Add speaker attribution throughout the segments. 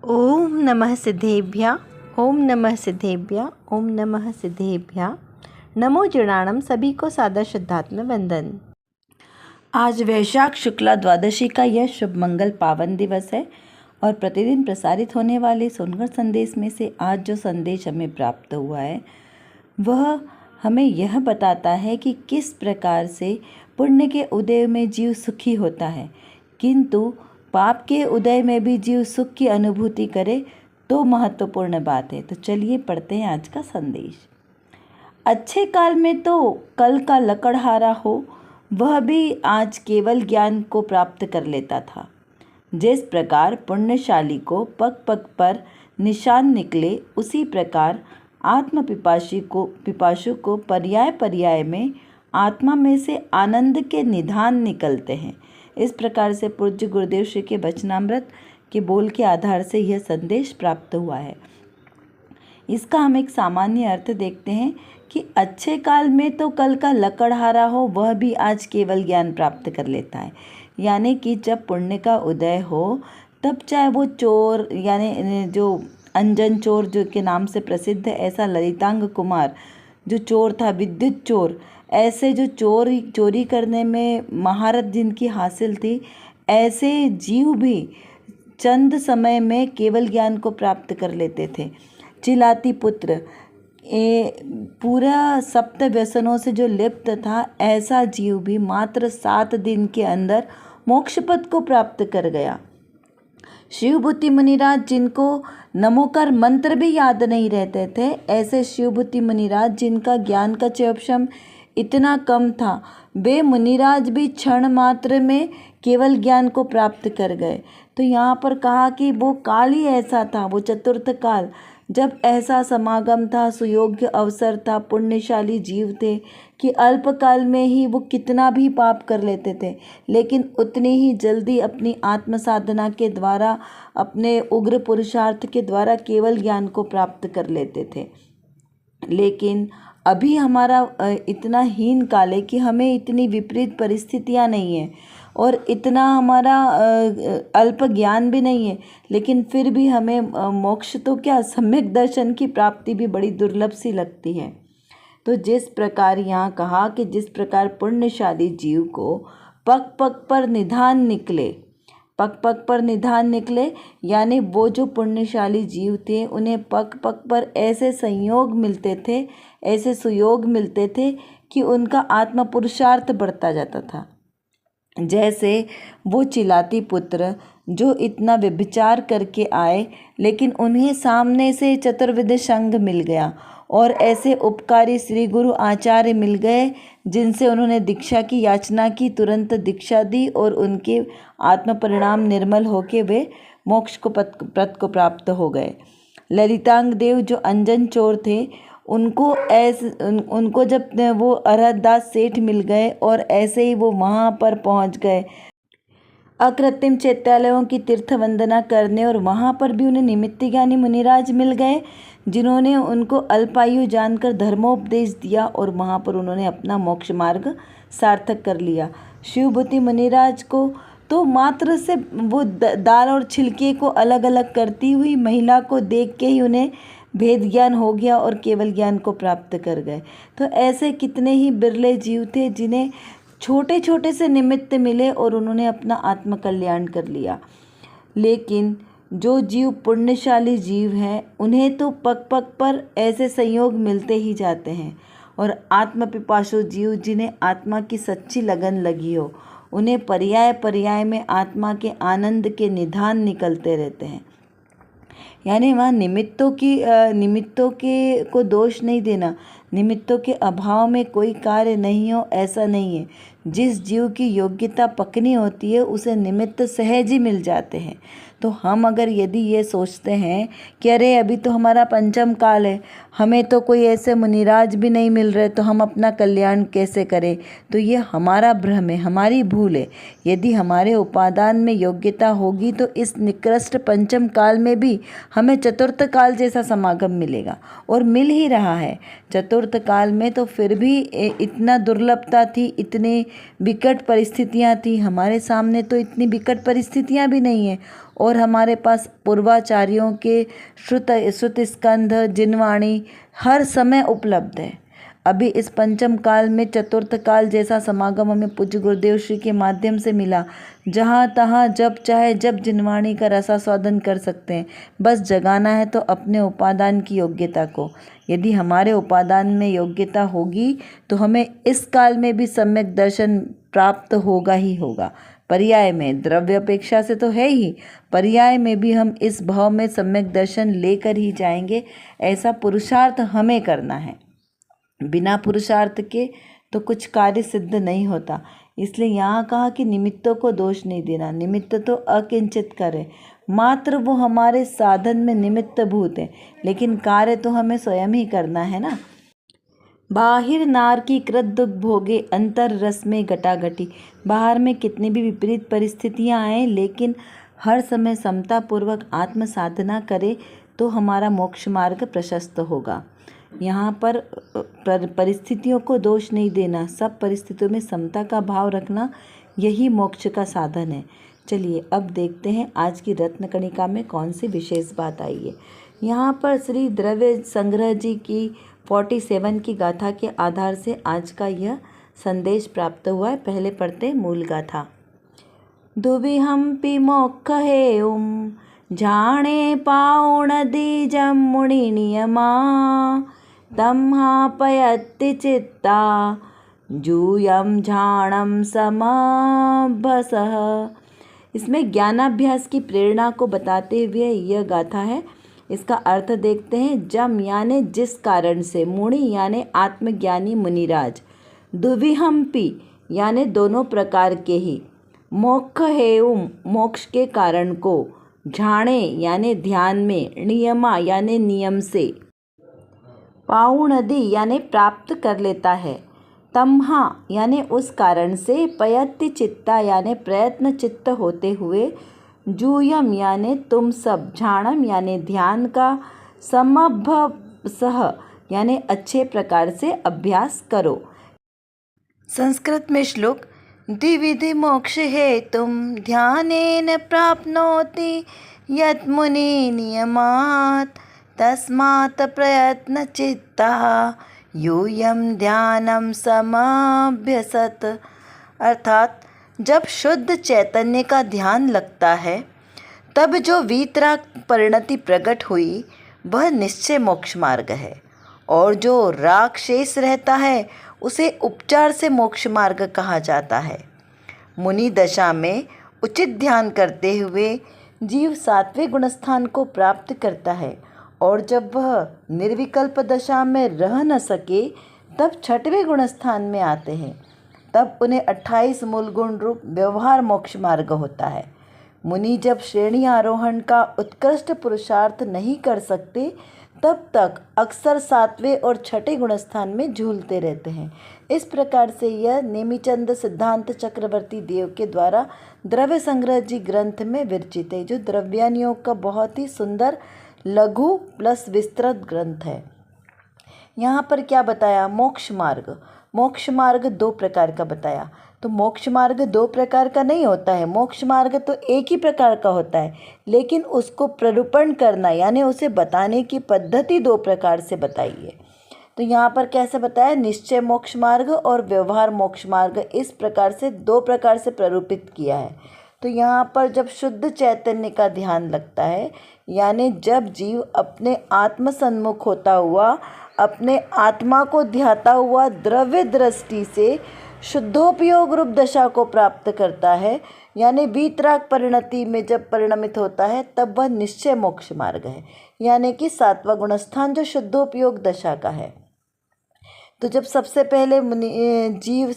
Speaker 1: ओम नमः सिद्धेभ्य। ओम नमः सिद्धेभ्य। ओम नमः सिद्धेभ्य। नमो जनाणम। सभी को सादर श्रद्धात्मक वंदन। आज वैशाख शुक्ला द्वादशी का यह शुभ मंगल पावन दिवस है और प्रतिदिन प्रसारित होने वाले सोनगढ़ संदेश में से आज जो संदेश हमें प्राप्त हुआ है वह हमें यह बताता है कि किस प्रकार से पुण्य के उदय में जीव सुखी होता है, किंतु पाप के उदय में भी जीव सुख की अनुभूति करे तो महत्वपूर्ण बात है। तो चलिए पढ़ते हैं आज का संदेश। अच्छे काल में तो कल का लकड़हारा हो वह भी आज केवल ज्ञान को प्राप्त कर लेता था। जिस प्रकार पुण्यशाली को पग पग पर निशान निकले, उसी प्रकार आत्म पिपासु को पर्याय पर्याय में आत्मा में से आनंद के निधान निकलते हैं। इस प्रकार से पूज्य गुरुदेव श्री के वचनामृत के बोल के आधार से यह संदेश प्राप्त हुआ है। इसका हम एक सामान्य अर्थ देखते हैं कि अच्छे काल में तो कल का लकड़हारा हो वह भी आज केवल ज्ञान प्राप्त कर लेता है। यानी कि जब पुण्य का उदय हो तब चाहे वो चोर यानी जो अंजन चोर जो के नाम से प्रसिद्ध है, ऐसा ललितांग कुमार जो चोर था, विद्युत चोर, ऐसे जो चोरी करने में महारत जिनकी हासिल थी, ऐसे जीव भी चंद समय में केवल ज्ञान को प्राप्त कर लेते थे। चिलाती पुत्र पूरा सप्त व्यसनों से जो लिप्त था, ऐसा जीव भी मात्र 7 दिन के अंदर मोक्ष पद को प्राप्त कर गया। शिवभूति मुनिराज जिनको नमोकार मंत्र भी याद नहीं रहते थे, ऐसे शिवभूति मुनिराज जिनका ज्ञान का चेपशम इतना कम था, वे मुनिराज भी क्षण मात्र में केवल ज्ञान को प्राप्त कर गए। तो यहाँ पर कहा कि वो काल ही ऐसा था, वो चतुर्थ काल, जब ऐसा समागम था, सुयोग्य अवसर था, पुण्यशाली जीव थे कि अल्पकाल में ही वो कितना भी पाप कर लेते थे, लेकिन उतनी ही जल्दी अपनी आत्म साधना के द्वारा, अपने उग्र पुरुषार्थ के द्वारा केवल ज्ञान को प्राप्त कर लेते थे। लेकिन अभी हमारा इतना हीन काल है कि हमें इतनी विपरीत परिस्थितियाँ नहीं हैं और इतना हमारा अल्प ज्ञान भी नहीं है, लेकिन फिर भी हमें मोक्ष तो क्या, सम्यक दर्शन की प्राप्ति भी बड़ी दुर्लभ सी लगती है। तो जिस प्रकार यहाँ कहा कि जिस प्रकार पुण्यशाली जीव को पग पग पर निधान निकले, पग पग पर निधान निकले यानी वो जो पुण्यशाली जीव थे उन्हें पग पग पर ऐसे संयोग मिलते थे, ऐसे सुयोग मिलते थे कि उनका आत्म पुरुषार्थ बढ़ता जाता था। जैसे वो चिलाती पुत्र जो इतना व्यभिचार करके आए, लेकिन उन्हें सामने से चतुर्विध संघ मिल गया और ऐसे उपकारी श्री गुरु आचार्य मिल गए जिनसे उन्होंने दीक्षा की याचना की, तुरंत दीक्षा दी और उनके आत्म परिणाम निर्मल होके वे मोक्ष को पद को प्राप्त हो गए। ललितांग देव जो अंजन चोर थे, उनको जब वो अरहदास सेठ मिल गए और ऐसे ही वो वहाँ पर पहुँच गए अकृत्रिम चैत्यालयों की तीर्थ वंदना करने, और वहाँ पर भी उन्हें निमित्त ज्ञानी मुनिराज मिल गए जिन्होंने उनको अल्पायु जानकर धर्मोपदेश दिया और वहाँ पर उन्होंने अपना मोक्ष मार्ग सार्थक कर लिया। शिवभूति मुनिराज को तो मात्र से वो दाल और छिलके को अलग अलग करती हुई महिला को देख के ही उन्हें भेद ज्ञान हो गया और केवल ज्ञान को प्राप्त कर गए। तो ऐसे कितने ही बिरले जीव थे जिन्हें छोटे छोटे से निमित्त मिले और उन्होंने अपना आत्म कल्याण कर लिया। लेकिन जो जीव पुण्यशाली जीव हैं उन्हें तो पग पग पर ऐसे संयोग मिलते ही जाते हैं, और आत्म पिपासु जीव जिन्हें आत्मा की सच्ची लगन लगी हो, उन्हें पर्याय पर्याय में आत्मा के आनंद के निधान निकलते रहते हैं। यानी वहाँ निमित्तों के को दोष नहीं देना, निमित्तों के अभाव में कोई कार्य नहीं हो ऐसा नहीं है। जिस जीव की योग्यता पकनी होती है उसे निमित्त सहज ही मिल जाते हैं। तो हम अगर यदि ये सोचते हैं कि अरे अभी तो हमारा पंचम काल है, हमें तो कोई ऐसे मुनिराज भी नहीं मिल रहे, तो हम अपना कल्याण कैसे करें, तो ये हमारा भ्रम है, हमारी भूल है। यदि हमारे उपादान में योग्यता होगी तो इस निकृष्ट पंचम काल में भी हमें चतुर्थ काल जैसा समागम मिलेगा, और मिल ही रहा है। चतुर्थ काल में तो फिर भी इतना दुर्लभता थी, इतने विकट परिस्थितियाँ थी, हमारे सामने तो इतनी विकट परिस्थितियाँ भी नहीं है और हमारे पास पूर्वाचार्यों के श्रुत स्कंध जिनवाणी हर समय उपलब्ध है। अभी इस पंचम काल में चतुर्थ काल जैसा समागम हमें पूज्य गुरुदेव श्री के माध्यम से मिला, जहाँ तहाँ जब चाहे जब जिनवाणी का रसास्वादन कर सकते हैं। बस जगाना है तो अपने उपादान की योग्यता को। यदि हमारे उपादान में योग्यता होगी तो हमें इस काल में भी सम्यक दर्शन प्राप्त होगा ही होगा। पर्याय में, द्रव्य अपेक्षा से तो है ही, पर्याय में भी हम इस भाव में सम्यक दर्शन लेकर ही जाएंगे। ऐसा पुरुषार्थ हमें करना है। बिना पुरुषार्थ के तो कुछ कार्य सिद्ध नहीं होता। इसलिए यहाँ कहा कि निमित्तों को दोष नहीं देना। निमित्त तो अकिंचित करें, मात्र वो हमारे साधन में निमित्त भूत है, लेकिन कार्य तो हमें स्वयं ही करना है ना। बाहिर नार की कृत दुख भोगे, अंतर रस में घटाघटी। बाहर में कितनी भी विपरीत परिस्थितियाँ आए, लेकिन हर समय समता पूर्वक आत्म साधना करे तो हमारा मोक्ष मार्ग प्रशस्त होगा। यहाँ पर परिस्थितियों को दोष नहीं देना, सब परिस्थितियों में समता का भाव रखना, यही मोक्ष का साधन है। चलिए अब देखते हैं आज की रत्न कणिका में कौन सी विशेष बात आई है। यहाँ पर श्री द्रव्य संग्रह जी की 47 की गाथा के आधार से आज का यह संदेश प्राप्त हुआ है। पहले पढ़ते मूल गाथा। दुविहंपि मोक्ष हेउम जाने पाउण दीजम मुनि नियमा तम्हापयति चित्ता जूयम झाणम समाभसः। इसमें ज्ञानाभ्यास की प्रेरणा को बताते हुए यह गाथा है। इसका अर्थ देखते हैं। जम यानी जिस कारण से, मुनि यानी आत्मज्ञानी मुनिराज, दुविहंपि यानी दोनों प्रकार के ही, मोक्ष हेउम मोक्ष के कारण को, झाणे यानी ध्यान में, नियमा यानी नियम से, पाउणदि यानी प्राप्त कर लेता है, तम्हा यानी उस कारण से, पयति चित्ता यानी प्रयत्न चित्त होते हुए, जूयम यानी तुम सब, झाणम यानी ध्यान का, समभसः यानी अच्छे प्रकार से अभ्यास करो। संस्कृत में श्लोक। द्विविधि मोक्ष हेतुम ध्यानेन प्राप्नोति यत् मुनि नियमात् तस्मात् प्रयत्न चित्ता यूयम ध्यानम समाभ्यसत। अर्थात जब शुद्ध चैतन्य का ध्यान लगता है तब जो वीतराग परिणति प्रकट हुई वह निश्चय मोक्ष मार्ग है, और जो राग शेष रहता है उसे उपचार से मोक्ष मार्ग कहा जाता है। मुनि दशा में उचित ध्यान करते हुए जीव 7वें गुणस्थान को प्राप्त करता है, और जब वह निर्विकल्प दशा में रह न सके तब 6वें गुणस्थान में आते हैं। तब उन्हें 28 मूल गुण रूप व्यवहार मोक्ष मार्ग होता है। मुनि जब श्रेणी आरोहण का उत्कृष्ट पुरुषार्थ नहीं कर सकते तब तक अक्सर 7वें और 6ठे गुणस्थान में झूलते रहते हैं। इस प्रकार से यह नेमिचंद सिद्धांत चक्रवर्ती देव के द्वारा द्रव्य संग्रह जी ग्रंथ में विरचित है, जो द्रव्यान योग का बहुत ही सुंदर लघु प्लस विस्तृत ग्रंथ है। यहाँ पर क्या बताया? मोक्ष मार्ग। मोक्ष मार्ग 2 प्रकार का बताया। तो मोक्ष मार्ग 2 प्रकार का नहीं होता है, मोक्ष मार्ग तो एक ही प्रकार का होता है, लेकिन उसको प्ररूपण करना यानी उसे बताने की पद्धति 2 प्रकार से बताई है। तो यहाँ पर कैसे बताया? निश्चय मोक्ष मार्ग और व्यवहार मोक्ष मार्ग, इस प्रकार से 2 प्रकार से प्ररूपित किया है। तो यहाँ पर जब शुद्ध चैतन्य का ध्यान लगता है, यानी जब जीव अपने आत्म सन्मुख होता हुआ, अपने आत्मा को ध्याता हुआ द्रव्य दृष्टि से शुद्धोपयोग रूप दशा को प्राप्त करता है, यानी वीतराग परिणति में जब परिणमित होता है, तब वह निश्चय मोक्ष मार्ग है, यानी कि 7वां गुणस्थान जो शुद्धोपयोग दशा का है। तो जब सबसे पहले जीव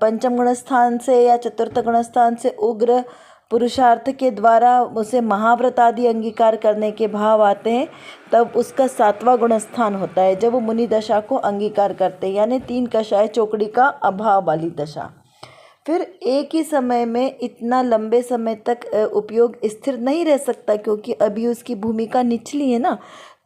Speaker 1: 5म गुणस्थान से या 4th गुणस्थान से उग्र पुरुषार्थ के द्वारा उसे महाव्रत आदि अंगीकार करने के भाव आते हैं, तब उसका 7वां गुणस्थान होता है जब वो मुनि दशा को अंगीकार करते हैं, यानी 3 कषाय चौकड़ी का अभाव वाली दशा। फिर एक ही समय में इतना लंबे समय तक उपयोग स्थिर नहीं रह सकता, क्योंकि अभी उसकी भूमिका निचली है ना,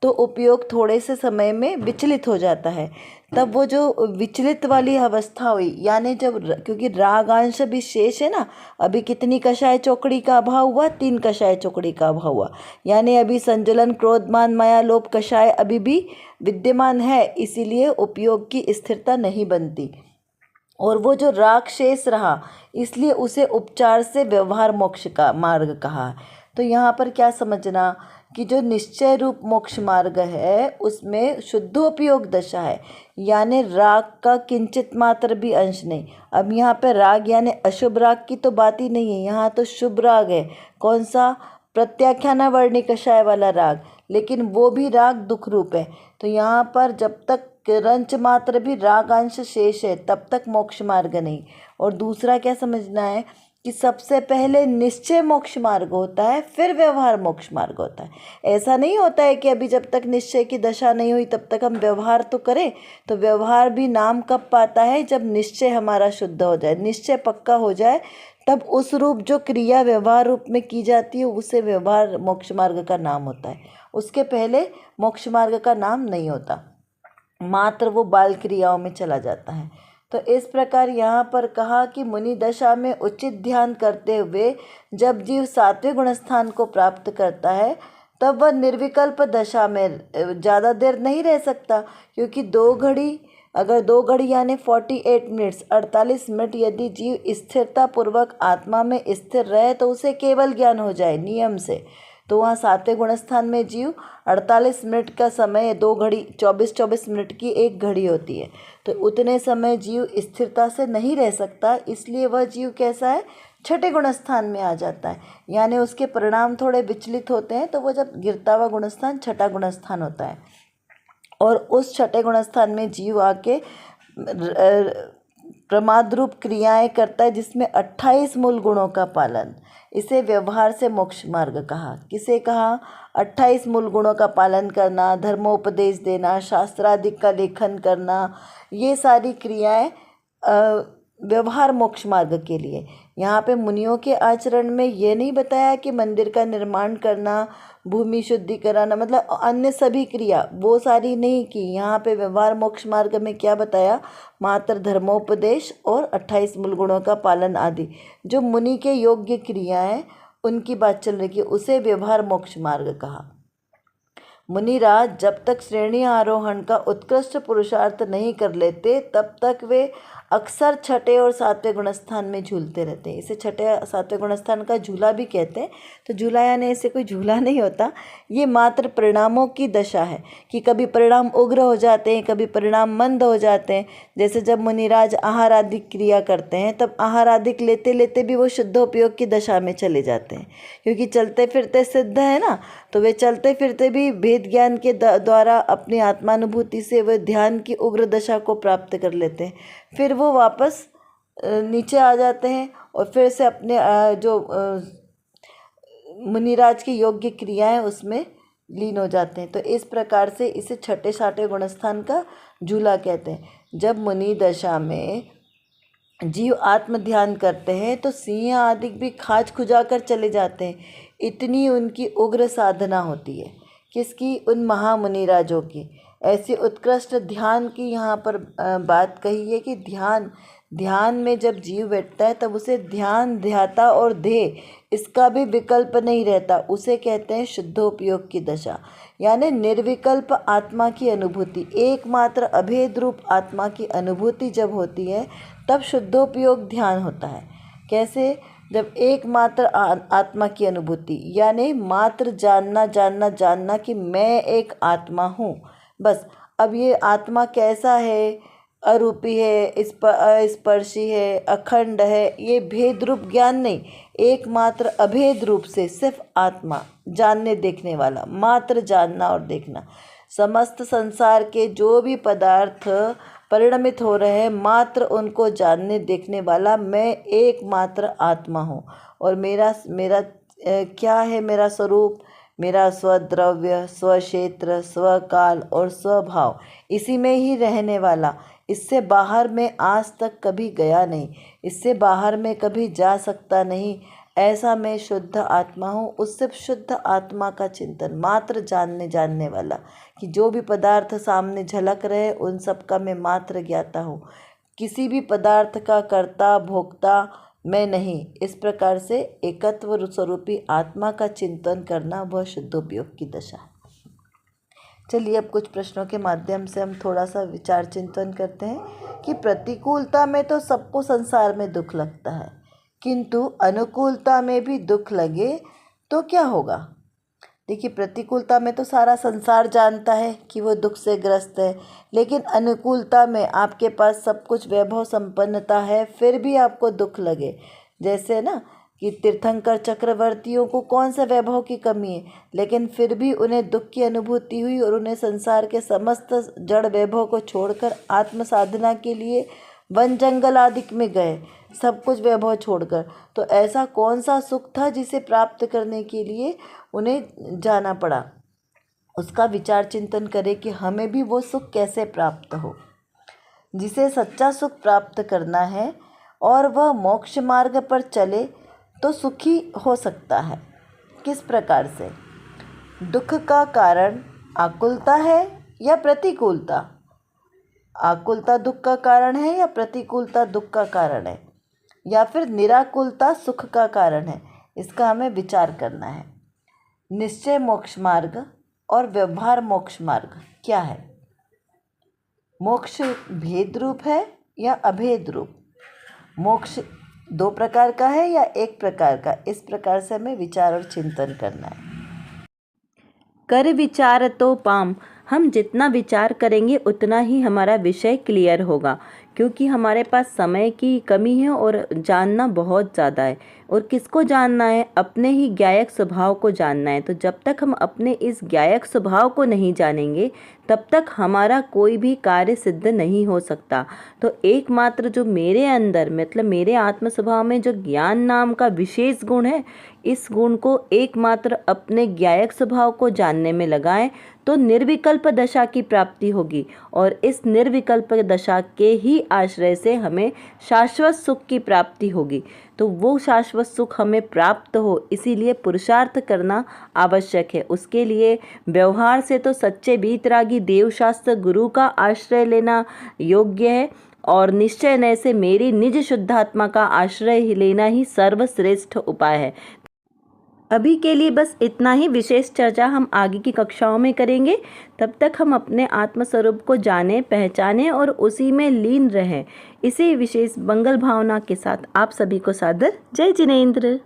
Speaker 1: तो उपयोग थोड़े से समय में विचलित हो जाता है। तब वो जो विचलित वाली अवस्था हुई, यानी जब क्योंकि रागांश भी शेष है ना, अभी कितनी कषाय चौकड़ी का अभाव हुआ, 3 कषाय चौकड़ी का अभाव हुआ, यानी अभी संजुलन क्रोध मान माया लोभ कषाय अभी भी विद्यमान है, इसीलिए उपयोग की स्थिरता नहीं बनती। और वो जो राग शेष रहा, इसलिए उसे उपचार से व्यवहार मोक्ष का मार्ग कहा। तो यहाँ पर क्या समझना कि जो निश्चय रूप मोक्ष मार्ग है उसमें शुद्धोपयोग दशा है, यानी राग का किंचित मात्र भी अंश नहीं। अब यहाँ पे राग यानी अशुभ राग की तो बात ही नहीं है, यहाँ तो शुभ राग है। कौन सा? प्रत्याख्याना वर्णी कषाय वाला राग, लेकिन वो भी राग दुख रूप है। तो यहाँ पर जब तक रंच मात्र भी रागांश शेष है तब तक मोक्ष मार्ग नहीं। और दूसरा क्या समझना है कि सबसे पहले निश्चय मोक्ष मार्ग होता है, फिर व्यवहार मोक्ष मार्ग होता है। ऐसा नहीं होता है कि अभी जब तक निश्चय की दशा नहीं हुई तब तक हम व्यवहार तो करें। तो व्यवहार भी नाम कब पाता है? जब निश्चय हमारा शुद्ध हो जाए, निश्चय पक्का हो जाए, तब उस रूप जो क्रिया व्यवहार रूप में की जाती है उसे व्यवहार मोक्ष मार्ग का नाम होता है। उसके पहले मोक्ष मार्ग का नाम नहीं होता, मात्र वो बाल क्रियाओं में चला जाता है। तो इस प्रकार यहाँ पर कहा कि मुनि दशा में उचित ध्यान करते हुए जब जीव सात्विक गुणस्थान को प्राप्त करता है तब वह निर्विकल्प दशा में ज़्यादा देर नहीं रह सकता, क्योंकि 2 घड़ी यानी 48 मिनट्स 48 मिनट यदि जीव स्थिरता पूर्वक आत्मा में स्थिर रहे तो उसे केवल ज्ञान हो जाए नियम से। तो वहाँ सात्विक गुणस्थान में जीव 48 मिनट का समय, 2 घड़ी 24 मिनट की 1 घड़ी होती है, तो उतने समय जीव स्थिरता से नहीं रह सकता, इसलिए वह जीव कैसा है? छठे गुणस्थान में आ जाता है, यानी उसके परिणाम थोड़े विचलित होते हैं। तो वो जब गिरता हुआ गुणस्थान छठा गुणस्थान होता है, और उस छठे गुणस्थान में जीव आके प्रमाद रूप क्रियाएं करता है, जिसमें 28 मूल गुणों का पालन। इसे व्यवहार से मोक्ष मार्ग कहा। किसे कहा? 28 मूल गुणों का पालन करना, धर्मोपदेश देना, शास्त्रादिक का लेखन करना, ये सारी क्रियाएं व्यवहार मोक्ष मार्ग के लिए। यहाँ पे मुनियों के आचरण में ये नहीं बताया कि मंदिर का निर्माण करना, भूमि शुद्धि कराना, मतलब अन्य सभी क्रिया वो सारी नहीं की। यहाँ पे व्यवहार मोक्ष मार्ग में क्या बताया? मात्र धर्मोपदेश और 28 मूल गुणों का पालन आदि जो मुनि के योग्य क्रिया है उनकी बात चल रही है, उसे व्यवहार मोक्ष मार्ग कहा। मुनिराज जब तक श्रेणी आरोहण का उत्कृष्ट पुरुषार्थ नहीं कर लेते तब तक वे अक्सर छठे और सातवें गुणस्थान में झूलते रहते हैं। इसे छठे सातवें गुणस्थान का झूला भी कहते हैं। तो झूला यानी ऐसे कोई झूला नहीं होता, ये मात्र परिणामों की दशा है कि कभी परिणाम उग्र हो जाते हैं, कभी परिणाम मंद हो जाते हैं। जैसे जब मुनिराज आहार आदि क्रिया करते हैं तब आहार आदि लेते लेते भी वो शुद्धोपयोग की दशा में चले जाते हैं, क्योंकि चलते फिरते सिद्ध है ना, तो वे चलते फिरते भी भेद ज्ञान के द्वारा अपनी आत्मानुभूति से वे ध्यान की उग्र दशा को प्राप्त कर लेते हैं। फिर वो वापस नीचे आ जाते हैं और फिर से अपने जो मुनिराज की योग्य क्रियाएं उसमें लीन हो जाते हैं। तो इस प्रकार से इसे छठे साठे गुणस्थान का झूला कहते हैं। जब मुनि दशा में जीव आत्म ध्यान करते हैं तो सिंह आदि भी खाज खुजा कर चले जाते हैं, इतनी उनकी उग्र साधना होती है। किसकी? उन महामुनिराजों की। ऐसे उत्कृष्ट ध्यान की यहाँ पर बात कही है कि ध्यान में जब जीव बैठता है तब उसे ध्यान, ध्याता और ध्येय इसका भी विकल्प नहीं रहता। उसे कहते हैं शुद्धोपयोग की दशा, यानी निर्विकल्प आत्मा की अनुभूति, एकमात्र अभेद रूप आत्मा की अनुभूति जब होती है तब शुद्धोपयोग ध्यान होता है। कैसे? जब एकमात्र आत्मा की अनुभूति, यानी मात्र जानना कि मैं एक आत्मा हूँ, बस। अब ये आत्मा कैसा है? अरूपी है, स्पर्शी है, अखंड है, ये भेद रूप ज्ञान नहीं, एकमात्र अभेद रूप से सिर्फ आत्मा, जानने देखने वाला, मात्र जानना और देखना। समस्त संसार के जो भी पदार्थ परिणमित हो रहे हैं मात्र उनको जानने देखने वाला मैं एकमात्र आत्मा हूँ। और मेरा क्या है? मेरा स्वरूप, मेरा स्वद्रव्य, स्वक्षेत्र, स्वकाल और स्वभाव इसी में ही रहने वाला, इससे बाहर में आज तक कभी गया नहीं, इससे बाहर में कभी जा सकता नहीं, ऐसा मैं शुद्ध आत्मा हूँ। उससे शुद्ध आत्मा का चिंतन, मात्र जानने वाला कि जो भी पदार्थ सामने झलक रहे उन सब का मैं मात्र ज्ञाता हूँ, किसी भी पदार्थ का कर्ता भोक्ता मैं नहीं। इस प्रकार से एकत्व स्वरूपी आत्मा का चिंतन करना वह शुद्धोपयोग की दशा है। चलिए अब कुछ प्रश्नों के माध्यम से हम थोड़ा सा विचार चिंतन करते हैं कि प्रतिकूलता में तो सबको संसार में दुख लगता है, किंतु अनुकूलता में भी दुख लगे तो क्या होगा। देखिए, प्रतिकूलता में तो सारा संसार जानता है कि वो दुख से ग्रस्त है, लेकिन अनुकूलता में आपके पास सब कुछ वैभव संपन्नता है, फिर भी आपको दुख लगे। जैसे ना कि तीर्थंकर चक्रवर्तियों को कौन सा वैभव की कमी है, लेकिन फिर भी उन्हें दुख की अनुभूति हुई और उन्हें संसार के समस्त जड़ वैभव को छोड़कर आत्म साधना के लिए वन जंगल आदि में गए, सब कुछ वैभव छोड़कर। तो ऐसा कौन सा सुख था जिसे प्राप्त करने के लिए उन्हें जाना पड़ा। उसका विचार चिंतन करें कि हमें भी वो सुख कैसे प्राप्त हो। जिसे सच्चा सुख प्राप्त करना है और वह मोक्ष मार्ग पर चले तो सुखी हो सकता है। किस प्रकार से? दुख का कारण आकुलता है या प्रतिकूलता? आकुलता दुख का कारण है या प्रतिकूलता दुख का कारण है, या फिर निराकुलता सुख का कारण है? इसका हमें विचार करना है। निश्चय मोक्ष मार्ग और व्यवहार मोक्ष मार्ग क्या है? मोक्ष भेद रूप है या अभेद रूप? मोक्ष दो प्रकार का है या एक प्रकार का? इस प्रकार से हमें विचार और चिंतन करना है।
Speaker 2: कर विचार तो पाम, हम जितना विचार करेंगे उतना ही हमारा विषय क्लियर होगा, क्योंकि हमारे पास समय की कमी है और जानना बहुत ज़्यादा है। और किसको जानना है? अपने ही ज्ञायक स्वभाव को जानना है। तो जब तक हम अपने इस ज्ञायक स्वभाव को नहीं जानेंगे तब तक हमारा कोई भी कार्य सिद्ध नहीं हो सकता। तो एकमात्र जो मेरे अंदर मतलब मेरे आत्म स्वभाव में जो ज्ञान नाम का विशेष गुण है, इस गुण को एकमात्र अपने ज्ञायक स्वभाव को जानने में लगाएं तो निर्विकल्प दशा की प्राप्ति होगी। और इस निर्विकल्प दशा के ही आश्रय से हमें शाश्वत सुख की प्राप्ति होगी। तो वो शाश्वत सुख हमें प्राप्त हो, इसीलिए पुरुषार्थ करना आवश्यक है। उसके लिए व्यवहार से तो सच्चे वीतरागी देवशास्त्र गुरु का आश्रय लेना योग्य है, और निश्चय नय से मेरी निज शुद्धात्मा का आश्रय लेना ही सर्वश्रेष्ठ उपाय है। अभी के लिए बस इतना ही। विशेष चर्चा हम आगे की कक्षाओं में करेंगे। तब तक हम अपने आत्मस्वरूप को जानें, पहचानें और उसी में लीन रहें। इसी विशेष मंगल भावना के साथ आप सभी को सादर जय जिनेंद्र।